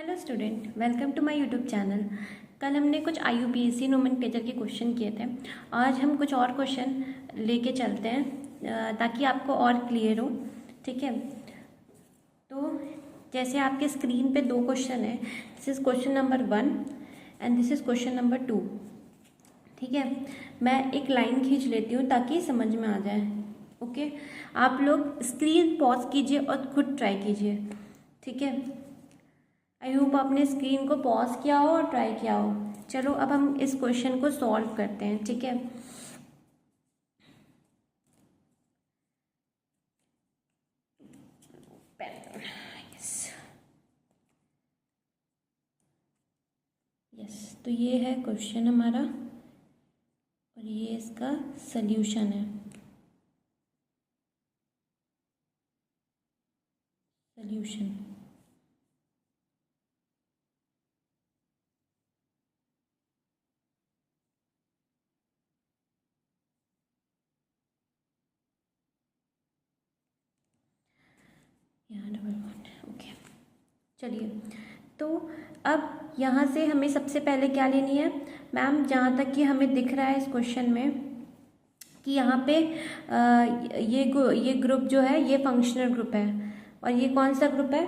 Hello student, welcome to my YouTube channel. कल हमने कुछ IUPAC नोमेनक्लेचर के क्वेश्चन किए थे। आज हम कुछ और क्वेश्चन लेके चलते हैं ताकि आपको और क्लियर हो। ठीक है, तो जैसे आपके स्क्रीन पे दो क्वेश्चन है, this is question number 1 and this is question number 2। ठीक है, मैं एक लाइन खींच लेती हूँ ताकि समझ में आ जाए। ओके, आप लोग स्क्रीन पॉज कीजिए और खुद ट्राई कीजिए। ठीक है, आई होप आपने स्क्रीन को पॉज किया हो और ट्राई किया हो। चलो अब हम इस क्वेश्चन को सॉल्व करते हैं। ठीक है, यस, तो ये है क्वेश्चन हमारा और ये इसका सल्यूशन है। सल्यूशन यहाँ डबल वन। ओके, चलिए, तो अब यहाँ से हमें सबसे पहले क्या लेनी है मैम, जहाँ तक कि हमें दिख रहा है इस क्वेश्चन में कि यहाँ पे ये ग्रुप जो है ये फंक्शनल ग्रुप है। और ये कौन सा ग्रुप है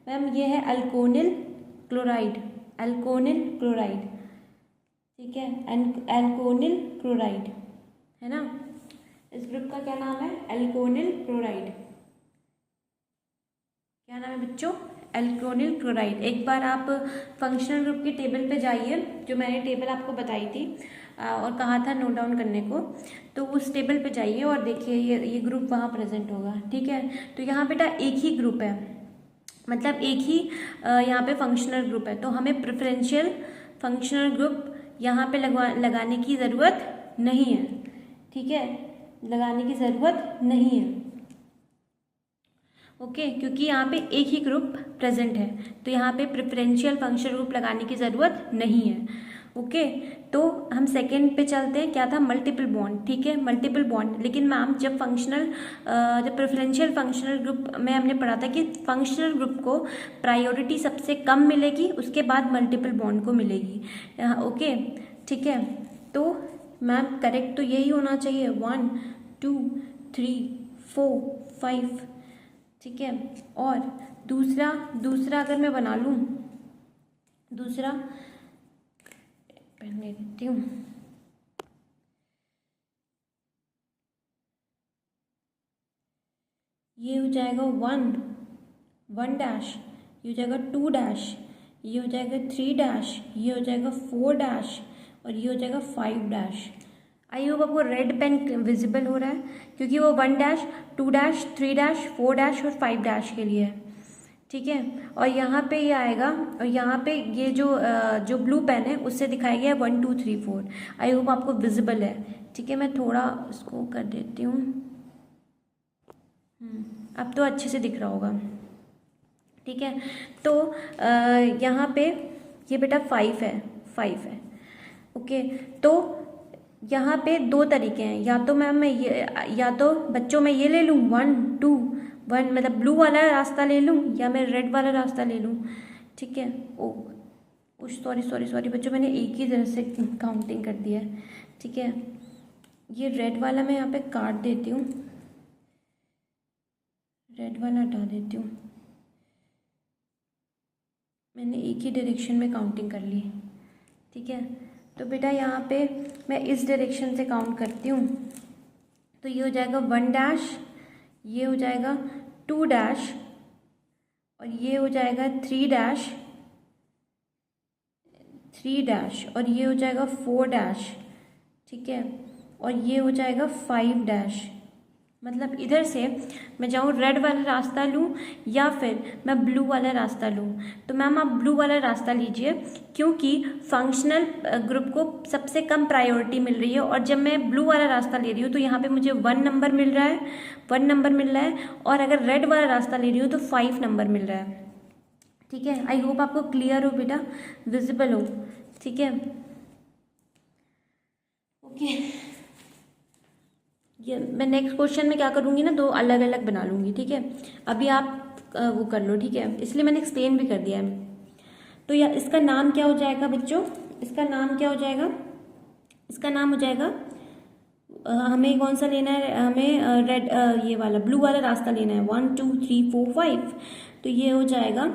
मैम? ये है अल्कोनिल क्लोराइड। अल्कोनिल क्लोराइड, ठीक है, अल्कोनिल क्लोराइड है ना। इस ग्रुप का क्या नाम है? अल्कोनिल क्लोराइड। क्या नाम है बच्चों? अल्कोनिल क्लोराइड। एक बार आप फंक्शनल ग्रुप की टेबल पे जाइए, जो मैंने टेबल आपको बताई थी और कहा था नोट डाउन करने को, तो उस टेबल पे जाइए और देखिए ये ग्रुप वहाँ प्रेजेंट होगा। ठीक है, तो यहाँ बेटा एक ही ग्रुप है, मतलब एक ही यहाँ पे फंक्शनल ग्रुप है, तो हमें प्रेफरेंशियल फंक्शनल ग्रुप यहाँ पे लगाने की ज़रूरत नहीं है। ठीक है, लगाने की ज़रूरत नहीं है। ओके, क्योंकि यहाँ पे एक ही ग्रुप प्रेजेंट है, तो यहाँ पे प्रेफरेंशियल फंक्शनल ग्रुप लगाने की ज़रूरत नहीं है। ओके, तो हम सेकेंड पे चलते हैं। क्या था? Multiple bond. ठीक है, मल्टीपल बॉन्ड। लेकिन मैम जब प्रेफरेंशियल फंक्शनल ग्रुप में हमने पढ़ा था कि फंक्शनल ग्रुप को प्रायोरिटी सबसे कम मिलेगी, उसके बाद मल्टीपल बॉन्ड को मिलेगी। ओके, ठीक है, तो मैम करेक्ट तो यही होना चाहिए, 1 2 3 4 5। ठीक है, और दूसरा अगर मैं बना लूँ, दूसरा पहन देती हूँ। ये हो जाएगा 1 डैश, ये हो जाएगा 2 डैश, ये हो जाएगा 3 डैश, ये हो जाएगा 4 डैश और ये हो जाएगा 5 डैश। आई होप आपको रेड पेन विजिबल हो रहा है, क्योंकि वो 1 डैश 2 डैश 3 डैश 4 डैश और 5 डैश के लिए है। ठीक है, और यहाँ पे ये आएगा, और यहाँ पे ये जो ब्लू पेन है उससे दिखाया गया है 1 2 3 4। आई होप आपको विजिबल है। ठीक है, मैं थोड़ा इसको कर देती हूँ। अब तो अच्छे से दिख रहा होगा। ठीक है, तो यहाँ पे ये बेटा 5 है। ओके, तो यहाँ पे दो तरीके हैं, या तो मैम मैं ये, या तो बच्चों मैं ये ले लूँ 1 2 1, मतलब ब्लू वाला रास्ता ले लूँ, या मैं रेड वाला रास्ता ले लूँ। ठीक है, सॉरी बच्चों, मैंने एक ही तरह से काउंटिंग कर दी है। ठीक है, ये रेड वाला मैं यहाँ पे काट देती हूँ, रेड वाला हटा देती हूँ। मैंने एक ही डायरेक्शन में काउंटिंग कर ली। ठीक है, तो बेटा यहाँ पे मैं इस डायरेक्शन से काउंट करती हूँ, तो ये हो जाएगा 1 डैश, ये हो जाएगा 2 डैश और ये हो जाएगा 3 डैश और ये हो जाएगा 4 डैश। ठीक है, और ये हो जाएगा 5 डैश। मतलब इधर से मैं जाऊँ रेड वाला रास्ता लूँ या फिर मैं ब्लू वाला रास्ता लूँ, तो मैम आप ब्लू वाला रास्ता लीजिए, क्योंकि फंक्शनल ग्रुप को सबसे कम प्रायोरिटी मिल रही है। और जब मैं ब्लू वाला रास्ता ले रही हूँ तो यहाँ पे मुझे 1 नंबर मिल रहा है, और अगर रेड वाला रास्ता ले रही हूँ तो 5 नंबर मिल रहा है। ठीक है, आई होप आपको क्लियर हो बेटा, विजिबल हो। ठीक है, ओके, ये मैं नेक्स्ट क्वेश्चन में क्या करूँगी ना, 2 अलग अलग बना लूँगी। ठीक है, अभी आप वो कर लो। ठीक है, इसलिए मैंने एक्सप्लेन भी कर दिया है। तो या इसका नाम क्या हो जाएगा बच्चों, इसका नाम क्या हो जाएगा, इसका नाम हो जाएगा हमें कौन सा लेना है, हमें रेड ये वाला ब्लू वाला रास्ता लेना है, 1 2 3 4 5। तो ये हो जाएगा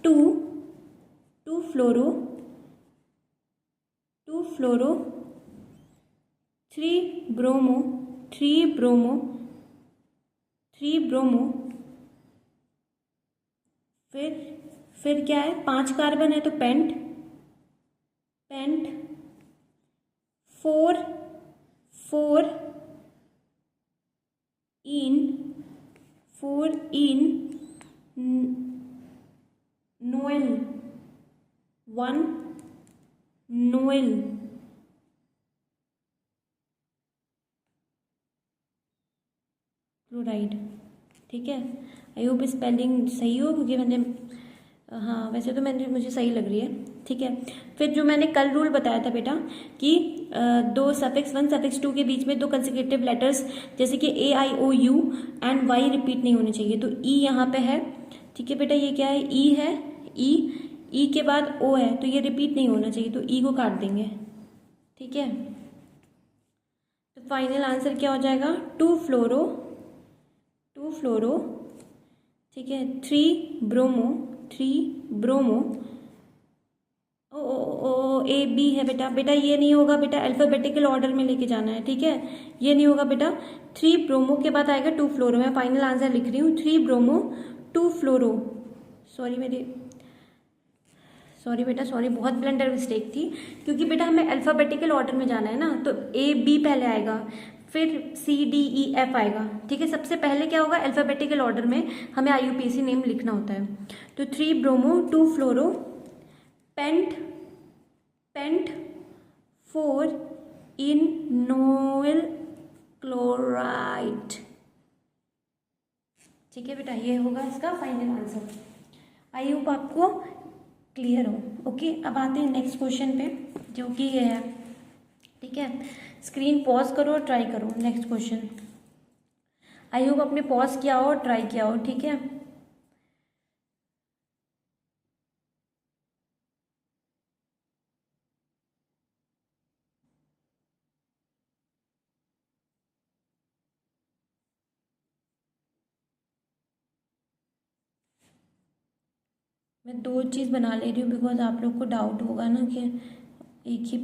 2 2 फ्लोरो 3 ब्रोमो 3 ब्रोमो 3 ब्रोमो, फिर क्या है, 5 कार्बन है तो पेंट 4 इन नोएल 1 नोएल क्लोराइड। ठीक है, आई होप स्पेलिंग सही हो, क्योंकि मैंने हाँ वैसे तो मुझे सही लग रही है। ठीक है, फिर जो मैंने कल रूल बताया था बेटा कि 2 सफिक्स 1 सफिक्स 2 के बीच में 2 कंसेक्यूटिव लेटर्स जैसे कि ए आई ओ यू एंड वाई रिपीट नहीं होने चाहिए, तो ई यहाँ पे है। ठीक है बेटा, ये क्या है, ई है, ई के बाद ओ है, तो ये रिपीट नहीं होना चाहिए, तो ई को काट देंगे। ठीक है, तो फाइनल आंसर क्या हो जाएगा, 2 फ्लोरो। ठीक है, 3 ब्रोमो ओ ए बी है बेटा ये नहीं होगा बेटा, अल्फाबेटिकल ऑर्डर में लेके जाना है। ठीक है, ये नहीं होगा बेटा, 3 ब्रोमो के बाद आएगा 2 फ्लोरो। मैं फाइनल आंसर लिख रही हूँ, 3 ब्रोमो 2 फ्लोरो। सॉरी बेटा, बहुत ब्लंडर मिस्टेक थी, क्योंकि बेटा हमें अल्फाबेटिकल ऑर्डर में जाना है ना, तो ए बी पहले आएगा, फिर सी डी ई एफ आएगा। ठीक है, सबसे पहले क्या होगा, अल्फाबेटिकल ऑर्डर में हमें IUPAC नेम लिखना होता है। तो 3 ब्रोमो 2 फ्लोरो पेंट 4 इन नोएल क्लोराइड। ठीक है बेटा, ये होगा इसका फाइनल आंसर। आई होप आपको क्लियर हो। ओके, अब आते हैं नेक्स्ट क्वेश्चन पे, जो कि ये है। ठीक है, स्क्रीन पॉज करो और ट्राई करो नेक्स्ट क्वेश्चन। आई होप आपने पॉज किया हो और ट्राई किया हो। ठीक है, मैं 2 चीज़ बना ले रही हूँ, बिकॉज आप लोग को डाउट होगा ना कि एक ही,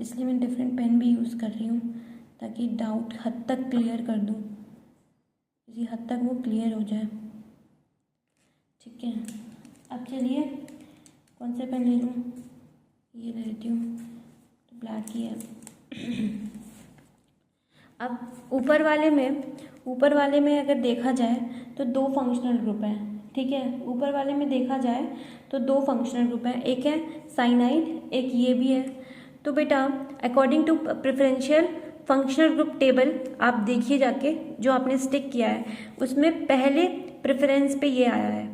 इसलिए मैं डिफरेंट पेन भी यूज़ कर रही हूँ, ताकि डाउट हद तक क्लियर कर दूँ, किसी हद तक वो क्लियर हो जाए। ठीक है, अब चलिए कौन सा पेन ले लूँ, ये ले लेती हूँ, तो ब्लैक ही है। अब ऊपर वाले में अगर देखा जाए तो 2 फंक्शनल ग्रुप हैं। ठीक है, ऊपर वाले में देखा जाए तो 2 फंक्शनल ग्रुप हैं, एक है साइनाइड, एक ये भी है। तो बेटा according to preferential functional group table आप देखिए जाके, जो आपने स्टिक किया है उसमें पहले प्रेफरेंस पे ये आया है।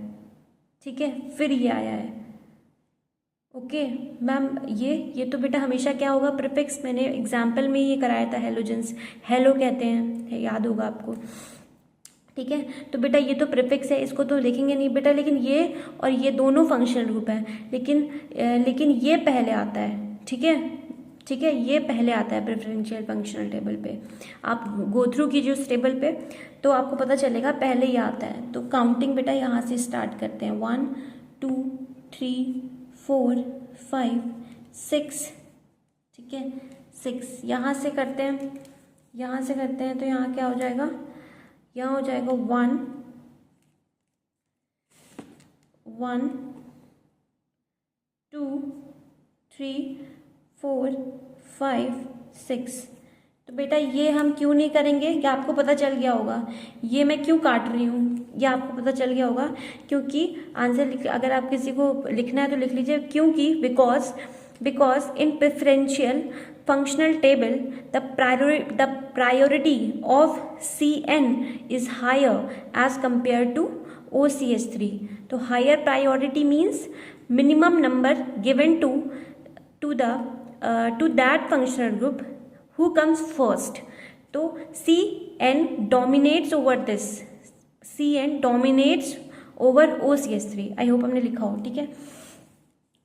ठीक है, फिर ये आया है। ओके मैम, ये तो बेटा हमेशा क्या होगा, प्रीफिक्स, मैंने एग्जाम्पल में ये कराया था, हेलोजेंस, हेलो कहते हैं, याद होगा आपको। ठीक है, तो बेटा ये तो प्रीफिक्स है, इसको तो लिखेंगे नहीं बेटा, लेकिन ये और ये दोनों फंक्शनल ग्रुप हैं, लेकिन ये पहले आता है। ठीक है, ये पहले आता है प्रेफरेंशियल फंक्शनल टेबल पे। आप गो थ्रू कीजिए उस टेबल पे, तो आपको पता चलेगा पहले ये आता है। तो काउंटिंग बेटा यहाँ से स्टार्ट करते हैं, 1 2 3 4 5 6। ठीक है, 6 यहाँ से करते हैं, तो यहाँ क्या हो जाएगा, यहाँ हो जाएगा 1 2 3 4 5 6। तो बेटा ये हम क्यों नहीं करेंगे, ये आपको पता चल गया होगा, ये मैं क्यों काट रही हूँ, ये आपको पता चल गया होगा, क्योंकि आंसर अगर आप किसी को लिखना है तो लिख लीजिए, क्योंकि because in preferential functional table the priority of CN is higher as compared to OCH3. तो higher priority means minimum number given to that functional group who comes first. तो CN dominates over this, CN dominates over OCH3. I hope हमने लिखा हो। ठीक है,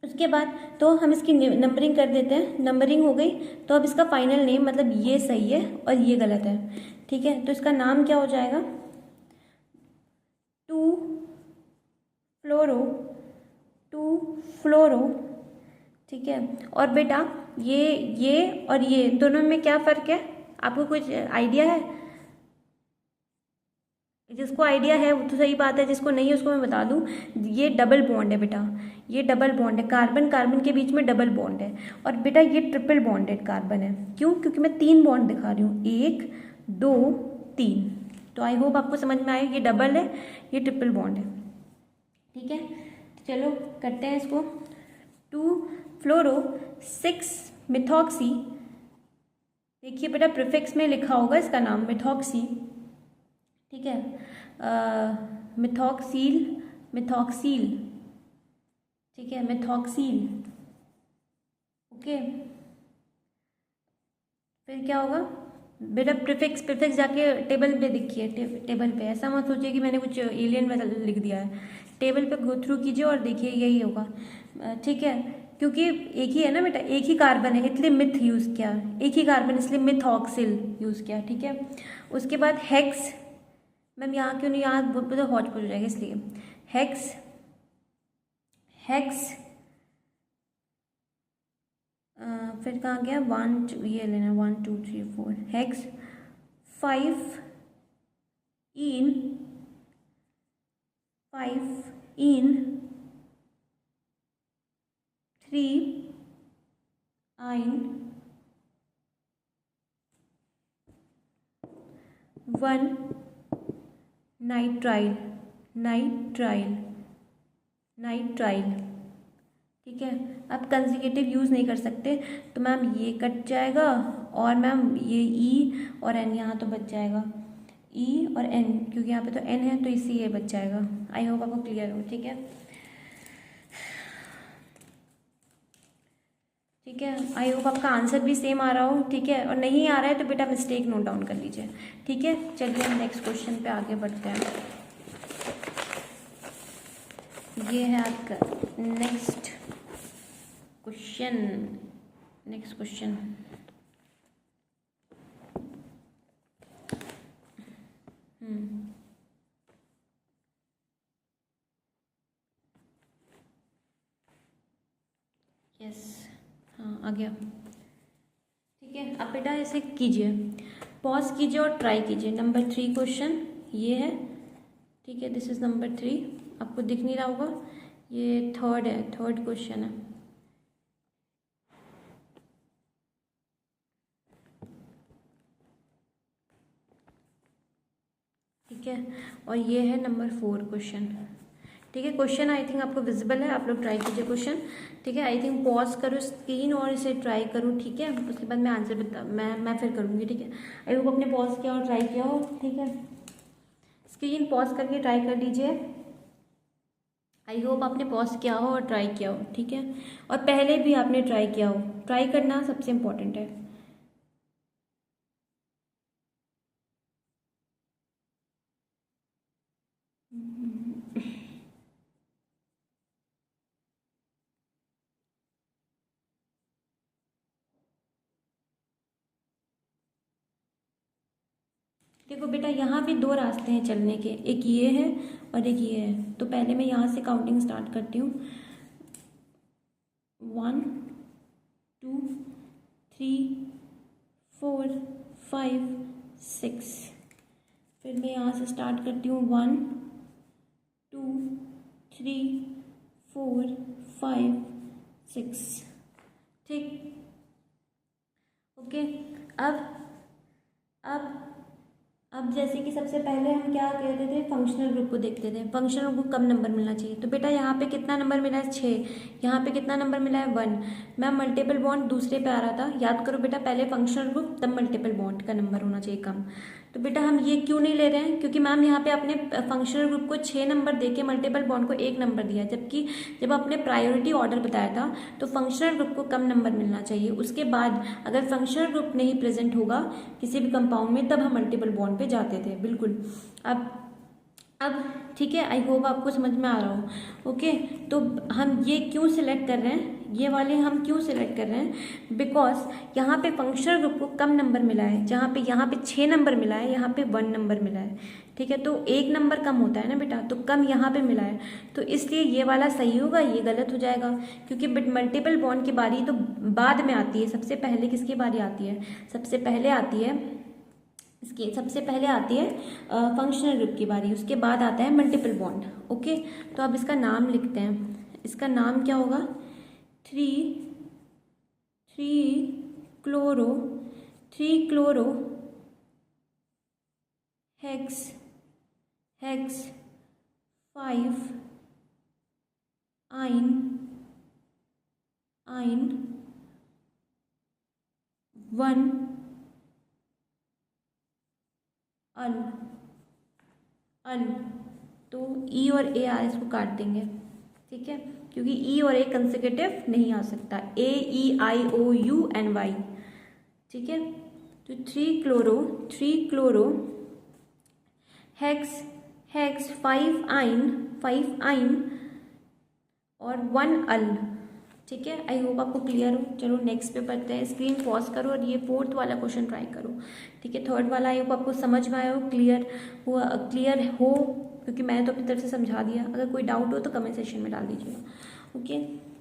उसके बाद तो हम इसकी नंबरिंग कर देते हैं, नंबरिंग हो गई। तो अब इसका फाइनल नेम मतलब ये सही है और ये गलत है, ठीक है। तो इसका नाम क्या हो जाएगा, 2-फ्लोरो, 2-फ्लोरो, ठीक है। और बेटा ये और ये दोनों में क्या फ़र्क है, आपको कुछ आइडिया है? जिसको आइडिया है वो तो सही बात है, जिसको नहीं है उसको मैं बता दूं, ये डबल बॉन्ड है बेटा, ये डबल बॉन्ड है, कार्बन कार्बन के बीच में डबल बॉन्ड है। और बेटा ये ट्रिपल बॉन्डेड कार्बन है, क्यों? क्योंकि मैं 3 बॉन्ड दिखा रही हूँ, 1 2 3। तो आई होप आपको समझ में आए, ये डबल है, ये ट्रिपल बॉन्ड है, ठीक है। चलो करते हैं इसको। 2-फ्लोरो-6-मिथॉक्सी, देखिए बेटा प्रीफिक्स में लिखा होगा इसका नाम मिथॉक्सी, ठीक है। मिथॉक्सील, ठीक है, मिथॉक्सील, ओके। फिर क्या होगा बेटा, प्रीफिक्स जाके टेबल पे देखिए, टेबल पे, ऐसा मत सोचिए कि मैंने कुछ एलियन में लिख दिया है। टेबल पे गो थ्रू कीजिए और देखिए यही होगा, ठीक है। क्योंकि एक ही है ना बेटा, एक ही कार्बन है इसलिए मिथ यूज़ किया, एक ही कार्बन इसलिए मिथॉक्सिल यूज़ किया, ठीक है। उसके बाद हेक्स, मैम यहाँ क्यों नहीं, यहाँ तो हॉट हो जाएगा इसलिए हेक्स, फिर कहाँ गया, 1 ये लेना, 1 2 3 4 हेक्स 5 इन 3 आइन 1 नाइट्राइल, ठीक है। आप कंसेक्यूटिव यूज़ नहीं कर सकते, तो मैम ये कट जाएगा और मैम ये ई और एन यहाँ तो बच जाएगा, ई और एन, क्योंकि यहाँ पे तो एन है तो इसी ये बच जाएगा। आई होप आपको क्लियर हो, ठीक है, ठीक है। आई होप आपका आंसर भी सेम आ रहा हो, ठीक है। और नहीं आ रहा है तो बेटा मिस्टेक नोट डाउन कर लीजिए, ठीक है। चलिए हम नेक्स्ट क्वेश्चन पे आगे बढ़ते हैं। ये है आपका नेक्स्ट क्वेश्चन, यस, हाँ आ गया, ठीक है। अब बेटा ऐसे कीजिए, पॉज कीजिए और ट्राई कीजिए। नंबर 3 क्वेश्चन ये है, ठीक है, दिस इज़ नंबर 3, आपको दिख नहीं रहा होगा, ये थर्ड क्वेश्चन है, ठीक है। और ये है नंबर 4 क्वेश्चन, ठीक है। क्वेश्चन आई थिंक आपको विजिबल है, आप लोग ट्राई कीजिए क्वेश्चन, ठीक है। आई थिंक पॉज करो स्क्रीन और इसे ट्राई करूँ, ठीक है। उसके बाद मैं आंसर मैं फिर करूँगी, ठीक है। आई होप आपने पॉज किया और ट्राई किया हो, ठीक है। स्क्रीन पॉज करके ट्राई कर लीजिए, आई होप आपने पॉज किया हो और ट्राई किया हो, ठीक है। और पहले भी आपने ट्राई किया हो, ट्राई करना सबसे इम्पोर्टेंट है। देखो बेटा यहाँ पे 2 रास्ते हैं चलने के, एक ये है और एक ये है। तो पहले मैं यहाँ से काउंटिंग स्टार्ट करती हूँ, 1 2 3 4 5 6। फिर मैं यहाँ से स्टार्ट करती हूँ 1 2 3 4 5 6, ठीक, ओके। अब अब जैसे कि सबसे पहले हम क्या कहते थे, फंक्शनल ग्रुप को देखते थे, फंक्शनल ग्रुप कम नंबर मिलना चाहिए। तो बेटा यहाँ पे कितना नंबर मिला है, 6, यहाँ पे कितना नंबर मिला है, 1। मैम मल्टीपल बॉन्ड दूसरे पे आ रहा था, याद करो बेटा, पहले फंक्शनल ग्रुप तब मल्टीपल बॉन्ड का नंबर होना चाहिए कम। तो बेटा हम ये क्यों नहीं ले रहे हैं, क्योंकि मैम यहाँ पे अपने फंक्शनल ग्रुप को 6 नंबर देके मल्टीपल बॉन्ड को 1 नंबर दिया, जबकि जब आपने प्रायोरिटी ऑर्डर बताया था तो फंक्शनल ग्रुप को कम नंबर मिलना चाहिए। उसके बाद अगर फंक्शनल ग्रुप नहीं प्रेजेंट होगा किसी भी कंपाउंड में, तब हम मल्टीपल बॉन्ड पे जाते थे, बिल्कुल। अब अब ठीक है, आई होप आपको समझ में आ रहा हो। ओके, तो हम ये क्यों सिलेक्ट कर रहे हैं, ये वाले हम क्यों सिलेक्ट कर रहे हैं, बिकॉज यहाँ पे फंक्शनल ग्रुप को कम नंबर मिला है, जहाँ पे यहाँ पे 6 नंबर मिला है, यहाँ पे 1 नंबर मिला है। ठीक है, तो 1 नंबर कम होता है ना बेटा, तो कम यहाँ पे मिला है, तो इसलिए ये वाला सही होगा, ये गलत हो जाएगा, क्योंकि मल्टीपल बॉन्ड की बारी तो बाद में आती है। सबसे पहले किसकी बारी आती है, सबसे पहले आती है इसकी, सबसे पहले आती है फंक्शनल ग्रुप की बारी, उसके बाद आता है मल्टीपल बॉन्ड। ओके, तो अब इसका नाम लिखते हैं। इसका नाम क्या होगा, 3 क्लोरो हेक्स 5 आइन 1 अल। तो ई और ए आर इसको काट देंगे, ठीक है, क्योंकि ई और ए कंसेक्यूटिव नहीं आ सकता, ए ई आई ओ यू एन वाई। ठीक है, तो 3 क्लोरो हेक्स 5 आइन और 1 अल। ठीक है, आई होप आपको क्लियर हो। चलो नेक्स्ट पे पढ़ते हैं, स्क्रीन पॉज करो और ये 4th वाला क्वेश्चन ट्राई करो। ठीक है, 3rd वाला आई होप आपको समझ में आया हो, क्लियर हो, क्योंकि मैंने तो अपनी तरफ से समझा दिया। अगर कोई डाउट हो तो कमेंट सेक्शन में डाल दीजिएगा। ओके,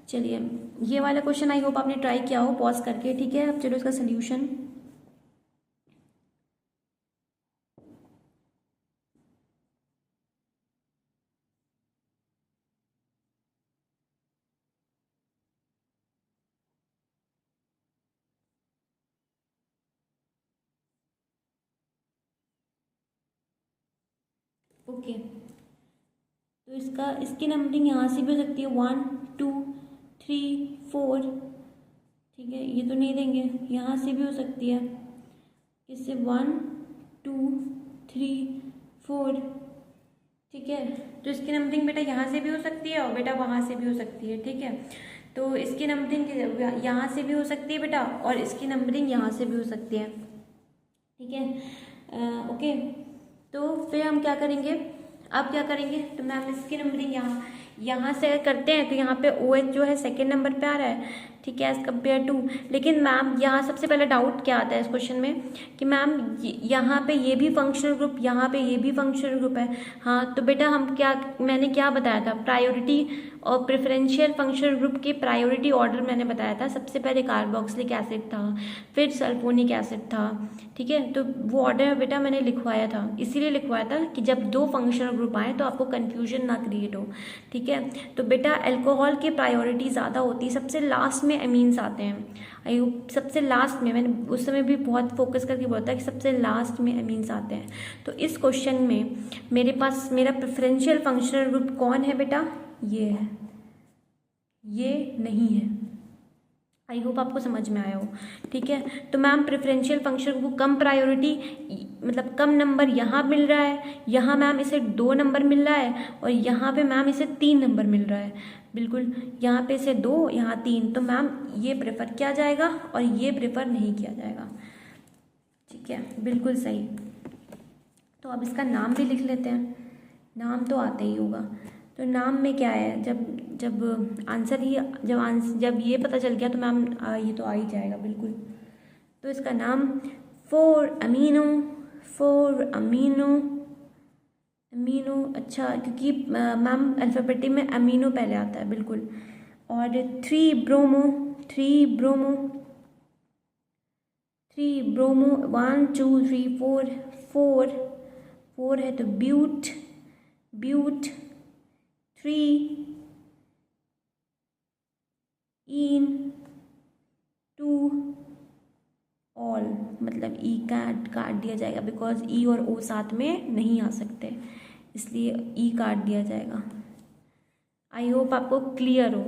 चलिए ये वाला क्वेश्चन आई होप आपने ट्राई किया हो पॉज करके। ठीक है, अब चलो इसका सोल्यूशन। ओके, तो इसकी नंबरिंग यहाँ से भी हो सकती है 1 2 3 4। ठीक है, ये तो नहीं देंगे, यहाँ से भी हो सकती है, इससे 1 2 3 4। ठीक है, तो इसकी नंबरिंग बेटा यहाँ से भी हो सकती है और बेटा वहाँ से भी हो सकती है। ठीक है, तो इसकी नंबरिंग यहाँ से भी हो सकती है बेटा, और इसकी नंबरिंग यहाँ से भी हो सकती है। ठीक है, ओके, तो फिर हम क्या करेंगे, अब क्या करेंगे, तो मैम इसकी नंबरिंग यहाँ से करते हैं, तो यहाँ पे OH जो है सेकंड नंबर पे आ रहा है। ठीक है, एज कम्पेयर टू, लेकिन मैम यहाँ सबसे पहले डाउट क्या आता है इस क्वेश्चन में कि मैम यहाँ पे ये भी फंक्शनल ग्रुप, यहाँ पे ये भी फंक्शनल ग्रुप है। हाँ, तो बेटा मैंने क्या बताया था, प्रायोरिटी और प्रेफरेंशियल फंक्शनल ग्रुप के प्रायोरिटी ऑर्डर मैंने बताया था। सबसे पहले कार्बोक्सिलिक एसिड था, फिर सल्फोनिक एसिड था। ठीक है, तो वो ऑर्डर बेटा मैंने लिखवाया था, इसीलिए लिखवाया था कि जब 2 फंक्शनल ग्रुप आए तो आपको कन्फ्यूजन ना क्रिएट हो। ठीक है, तो बेटा अल्कोहल की प्रायोरिटी ज़्यादा होती है, सबसे लास्ट में एमीन्स आते हैं। सबसे लास्ट में, मैंने उस समय भी बहुत फोकस करके बोला था कि सबसे लास्ट में एमीन्स आते हैं। तो इस क्वेश्चन में मेरे पास मेरा प्रेफरेंशियल फंक्शनल ग्रुप कौन है बेटा, ये है, ये नहीं है। आई होप आपको समझ में आया हो। ठीक है, तो मैम प्रेफरेंशियल फंक्शन को कम प्रायोरिटी, मतलब कम नंबर यहाँ मिल रहा है, यहाँ मैम इसे 2 नंबर मिल रहा है, और यहाँ पे मैम इसे 3 नंबर मिल रहा है। बिल्कुल, यहाँ पे इसे 2, यहाँ 3, तो मैम ये प्रेफर किया जाएगा और ये प्रेफर नहीं किया जाएगा। ठीक है, बिल्कुल सही। तो अब इसका नाम भी लिख लेते हैं, नाम तो आता ही होगा। तो नाम में क्या है, जब आंसर ही जब ये पता चल गया तो मैम ये तो आ ही जाएगा बिल्कुल। तो इसका नाम 4 अमीनो, अच्छा, क्योंकि मैम अल्फ़ाबेटिक में अमीनो पहले आता है बिल्कुल। और 3 ब्रोमो 1 2 3 4 है, तो ब्यूट 3 इन 2 ऑल, मतलब ई काट दिया जाएगा, बिकॉज ई और ओ साथ में नहीं आ सकते, इसलिए ई काट दिया जाएगा। आई होप आपको क्लियर हो।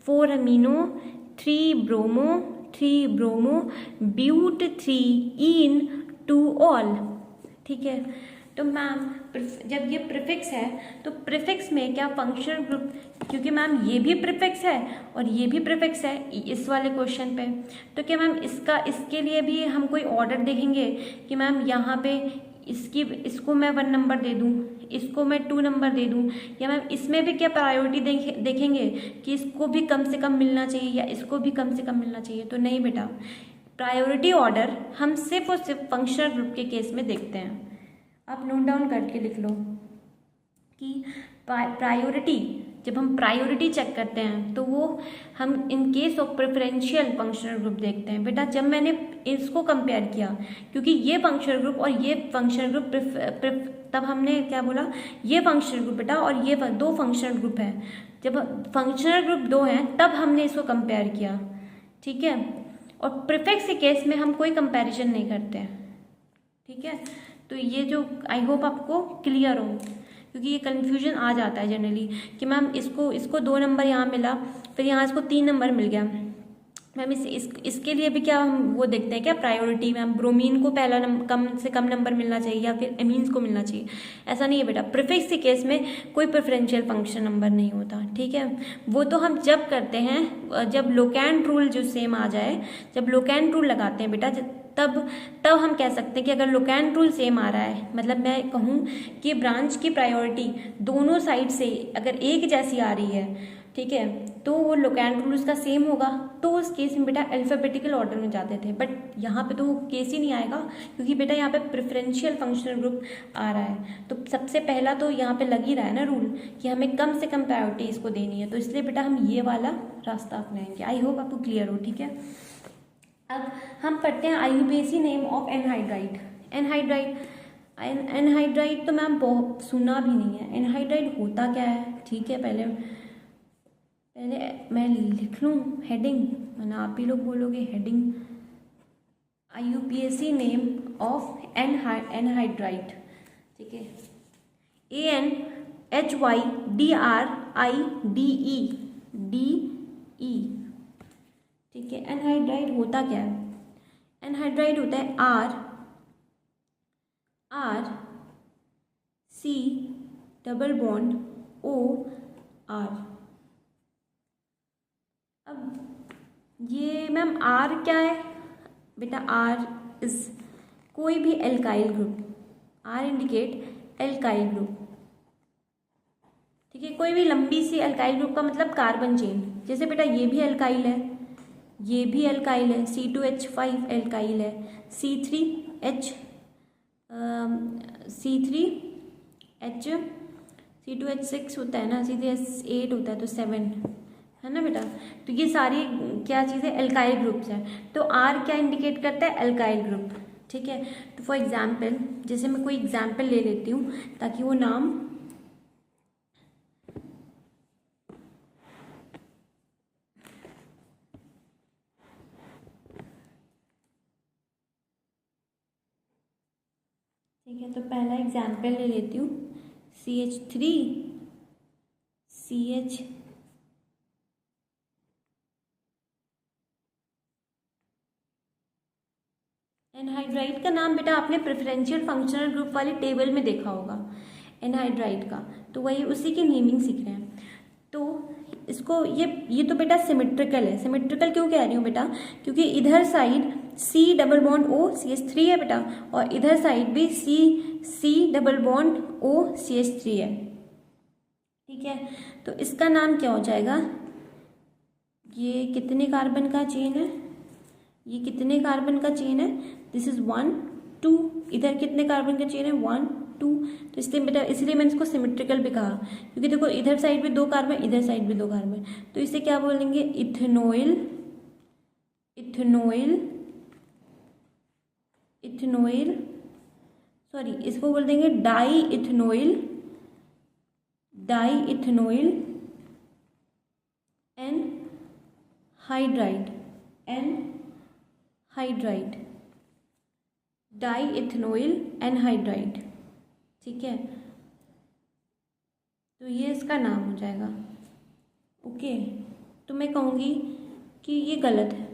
4 amino 3 bromo but 3 en 2 ol. ठीक है, तो मैम जब ये प्रीफिक्स है तो प्रीफिक्स में क्या फंक्शनल ग्रुप, क्योंकि मैम ये भी प्रीफिक्स है और ये भी प्रीफिक्स है इस वाले क्वेश्चन पे, तो क्या मैम इसके लिए भी हम कोई ऑर्डर देखेंगे कि मैम यहाँ पे इसको मैं 1 नंबर दे दूँ, इसको मैं 2 नंबर दे दूँ, या मैम इसमें भी क्या प्रायोरिटी देखेंगे कि इसको भी कम से कम मिलना चाहिए या इसको भी कम से कम मिलना चाहिए? तो नहीं बेटा, प्रायोरिटी ऑर्डर हम सिर्फ और सिर्फ फंक्शनल ग्रुप के केस में देखते हैं। आप नोट डाउन करके लिख लो कि प्रायोरिटी, जब हम प्रायोरिटी चेक करते हैं तो वो हम इन case of preferential functional group देखते हैं। बेटा जब मैंने इसको कंपेयर किया, क्योंकि ये फंक्शनल ग्रुप और ये फंक्शनल ग्रुप तब हमने क्या बोला, ये फंक्शनल ग्रुप बेटा और ये 2 फंक्शनल ग्रुप है। जब फंक्शनल ग्रुप 2 हैं तब हमने इसको कंपेयर किया, ठीक है। और प्रीफिक्स के केस में हम कोई कंपैरिजन नहीं करते हैं, ठीक है। तो ये जो आई होप आपको क्लियर हो, क्योंकि ये कन्फ्यूजन आ जाता है जनरली कि मैम इसको 2 नंबर यहाँ मिला, फिर यहाँ इसको 3 नंबर मिल गया। मैम इसके लिए भी क्या हम वो देखते हैं क्या प्रायोरिटी, मैम ब्रोमीन को पहला कम से कम नंबर मिलना चाहिए या फिर एमीन्स को मिलना चाहिए? ऐसा नहीं है बेटा, प्रीफिक्स के केस में कोई प्रेफरेंशियल फंक्शन नंबर नहीं होता, ठीक है। वो तो हम जब करते हैं जब लोकेंट रूल जो सेम आ जाए, जब लोकेंट रूल लगाते हैं बेटा, तब हम कह सकते हैं कि अगर लोकेंट रूल सेम आ रहा है, मतलब मैं कहूँ कि ब्रांच की प्रायोरिटी दोनों साइड से अगर एक जैसी आ रही है, ठीक है, तो वो लोकेंट रूल उसका सेम होगा। तो उस केस में बेटा अल्फाबेटिकल ऑर्डर में जाते थे, बट यहाँ पे तो वो केस ही नहीं आएगा, क्योंकि बेटा यहाँ पे प्रेफरेंशियल फंक्शनल ग्रुप आ रहा है। तो सबसे पहला तो यहाँ पे लग ही रहा है ना रूल कि हमें कम से कम प्रायोरिटी इसको देनी है, तो इसलिए बेटा हम ये वाला रास्ता अपनाएंगे। आई होप आपको क्लियर हो, ठीक है। अब हम पढ़ते हैं IUPAC name of anhydride. Anhydride तो मैम बहुत सुना भी नहीं है। एनहाइड्राइड होता क्या है, ठीक है। पहले मैं लिख लूँ हेडिंग, मैंने आप ही लोग बोलोगे heading. IUPAC name of anhydride, ठीक है। ANHYDRIDE, ठीक है। एनहाइड्राइड होता क्या है? एनहाइड्राइड होता है RC डबल बॉन्ड OR। अब ये मैम R क्या है बेटा? R इज कोई भी alkyl group, R indicate alkyl group, ठीक है। कोई भी लंबी सी एल्काइल ग्रुप का मतलब कार्बन चेन, जैसे बेटा ये भी एल्काइल है, ये भी एल्काइल है, C2H5 एल्काइल है, C2H6 होता है ना, C3H8 होता है, तो 7 है ना बेटा। तो ये सारी क्या चीज़ें एल्काइल ग्रुप्स हैं। तो R क्या इंडिकेट करता है? एल्काइल ग्रुप, ठीक है। तो फॉर एग्जाम्पल, जैसे मैं कोई एग्जाम्पल ले लेती हूँ ताकि वो नाम, ठीक है। तो पहला एग्जाम्पल ले लेती हूँ CH3CH, एनहाइड्राइड का नाम बेटा आपने प्रेफरेंशियल फंक्शनल ग्रुप वाली टेबल में देखा होगा एनहाइड्राइड का, तो वही उसी की नेमिंग सीख रहे हैं। तो इसको ये तो बेटा सिमेट्रिकल है। सिमेट्रिकल क्यों कह रही हूँ बेटा? क्योंकि इधर side C double bond O CH3 है बेटा, और इधर साइड भी C double bond O CH3 है, ठीक है। तो इसका नाम क्या हो जाएगा? ये कितने कार्बन का चेन है? ये कितने कार्बन का चेन है? This is 1 2। इधर कितने कार्बन का चेन है? 1 2। तो इसलिए बेटा, इसलिए मैंने इसको सिमेट्रिकल भी कहा, क्योंकि देखो इधर साइड भी 2 कार्बन, इधर साइड भी 2 कार्बन, तो इसे क्या बोलेंगे? इथेनॉइल सॉरी, इसको बोल देंगे di ethanoyl anhydride, di ethanoyl anhydride, ठीक है। तो ये इसका नाम हो जाएगा, ओके। तो मैं कहूँगी कि ये गलत है,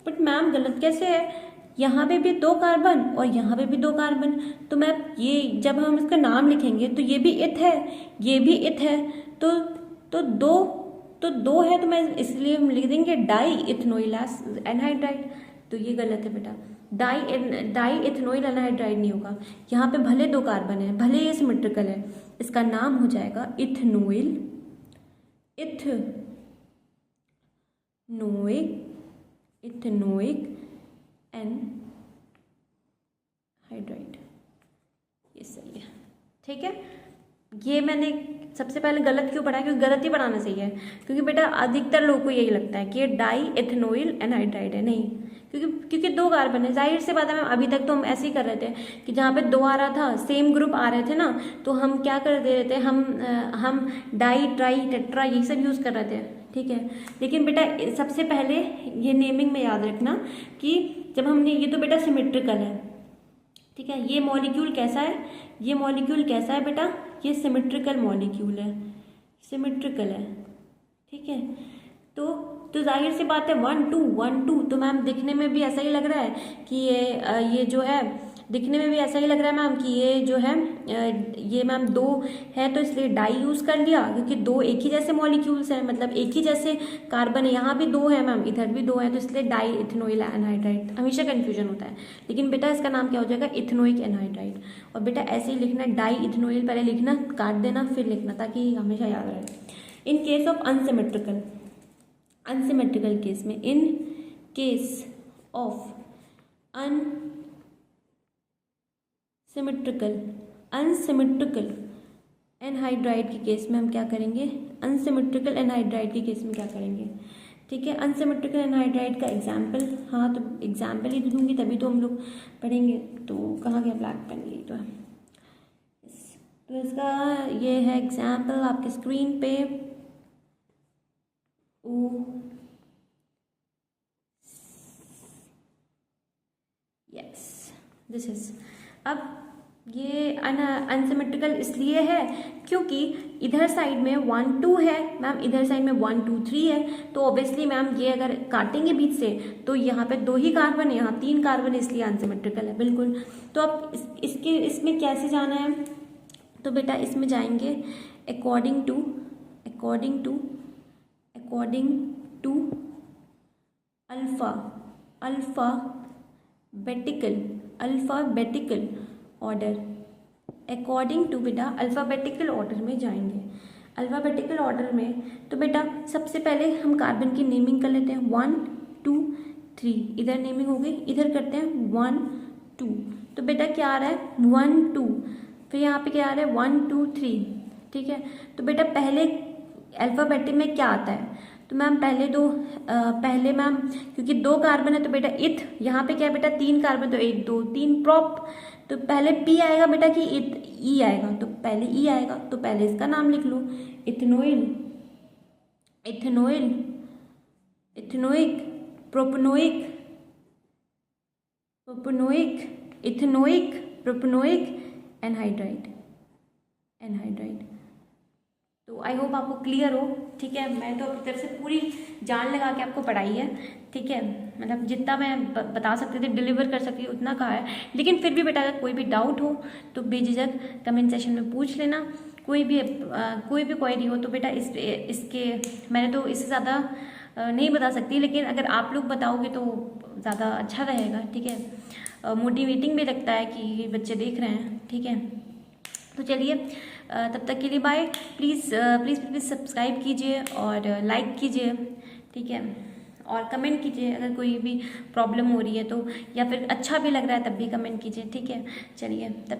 बट मैम गलत कैसे है? यहाँ पे भी 2 कार्बन और यहाँ पे भी 2 कार्बन, तो मैं ये जब हम इसका नाम लिखेंगे तो ये भी इथ है, ये भी इथ है, तो 2 है, तो मैं इसलिए हम लिख देंगे डाई इथेनॉइल एनहाइड्राइड। तो ये गलत है बेटा। डाई इथेनॉइल एनहाइड्राइड नहीं होगा। यहाँ पे भले 2 कार्बन है, भले ये सिमेट्रिकल है, इसका नाम हो जाएगा इथेनॉइक एनहाइड्राइड। ये सही है, ठीक है। ये मैंने सबसे पहले गलत क्यों पढ़ा, क्योंकि गलत ही पढ़ाना सही है, क्योंकि बेटा अधिकतर लोगों को यही लगता है कि ये डाई इथेनॉइल एनहाइड्राइड है। नहीं, क्योंकि 2 कार्बन है, जाहिर सी बात है मैम। अभी तक तो हम ऐसे ही कर रहे थे कि जहाँ पे 2 आ रहा था, सेम ग्रुप आ रहे थे ना, तो हम क्या कर दे रहे थे, हम डाई ट्राई टेट्रा यही सब यूज़ कर रहे थे, ठीक है। लेकिन बेटा सबसे पहले ये नेमिंग में याद रखना कि जब हमने, ये तो बेटा सिमेट्रिकल है, ठीक है। ये मॉलिक्यूल कैसा है, ये मॉलिक्यूल कैसा है बेटा, ये सिमेट्रिकल मॉलिक्यूल है, सिमेट्रिकल है, ठीक है। तो जाहिर सी बात है 1 2 1 2, तो मैम दिखने में भी ऐसा ही लग रहा है कि ये जो है, दिखने में भी ऐसा ही लग रहा है मैम कि ये जो है, ये मैम 2 है, तो इसलिए डाई यूज़ कर लिया, क्योंकि 2 एक ही जैसे मॉलिक्यूल्स हैं, मतलब एक ही जैसे कार्बन है। यहाँ भी 2 है मैम, इधर भी 2 है, तो इसलिए डाई इथेनॉइल एनहाइड्राइड। हमेशा कन्फ्यूजन होता है, लेकिन बेटा इसका नाम क्या हो जाएगा, इथेनोइक एनहाइड्राइड। और बेटा ऐसे ही लिखना, डाई इथेनॉइल पहले लिखना, काट देना, फिर लिखना, ताकि हमेशा याद रहे। In case of unsymmetrical case में, in case of unsymmetrical anhydride के केस में हम क्या करेंगे, अनसिमेट्रिकल एनहाइड्राइड के केस में क्या करेंगे, ठीक है। अनसिमेट्रिकल एनहाइड्राइड का एग्जाम्पल, हाँ तो एग्जाम्पल ही दूंगी तभी तो हम लोग पढ़ेंगे। तो कहाँ गया ब्लैक पेन, यही तो है। तो इसका ये है एग्जाम्पल आपके स्क्रीन पे, यस दिस इज। अब ये अनसिमेट्रिकल इसलिए है क्योंकि इधर साइड में 1 2 है मैम, इधर साइड में 1 2 3 है, तो ऑब्वियसली मैम ये अगर काटेंगे बीच से तो यहाँ पे 2 ही कार्बन है, यहाँ 3 कार्बन है, इसलिए अनसिमेट्रिकल है बिल्कुल। तो अब इसमें कैसे जाना है, तो बेटा इसमें जाएंगे according to alphabetical order, according to बेटा अल्फ़ाबेटिकल ऑर्डर में जाएंगे। अल्फ़ाबेटिकल ऑर्डर में तो बेटा सबसे पहले हम कार्बन की नेमिंग कर लेते हैं, 1 2 3, इधर नेमिंग हो गई, इधर करते हैं 1 2, तो बेटा क्या आ रहा है 1 2, फिर यहाँ पे क्या आ रहा है 1 2 3, ठीक है। तो बेटा पहले अल्फ़ाबेटिक में क्या आता है, तो मैम पहले मैम क्योंकि 2 कार्बन है तो बेटा इथ, यहाँ पे क्या है बेटा 3 कार्बन, तो 1 2 3 प्रॉप, तो पहले पी आएगा बेटा कि ई आएगा, तो पहले ई आएगा, तो पहले इसका नाम लिख लो, इथेनोइक प्रोपनोइक एनहाइड्राइड। तो आई होप आपको क्लियर हो, ठीक है। मैं तो अपनी तरफ से पूरी जान लगा के आपको पढ़ाई है, ठीक है। मतलब जितना मैं बता सकती थी, डिलीवर कर सकती उतना कहा है, लेकिन फिर भी बेटा अगर कोई भी डाउट हो तो बेझिझक कमेंट सेशन में पूछ लेना। कोई भी क्वेरी हो तो बेटा इसके मैंने तो इससे ज़्यादा नहीं बता सकती, लेकिन अगर आप लोग बताओगे तो ज़्यादा अच्छा रहेगा, ठीक है। मोटिवेटिंग भी लगता है कि ये बच्चे देख रहे हैं, ठीक है। तो चलिए तब तक के लिए बाय। प्लीज़ सब्सक्राइब कीजिए और लाइक कीजिए, ठीक है, और कमेंट कीजिए अगर कोई भी प्रॉब्लम हो रही है तो, या फिर अच्छा भी लग रहा है तब भी कमेंट कीजिए, ठीक है। चलिए तब तक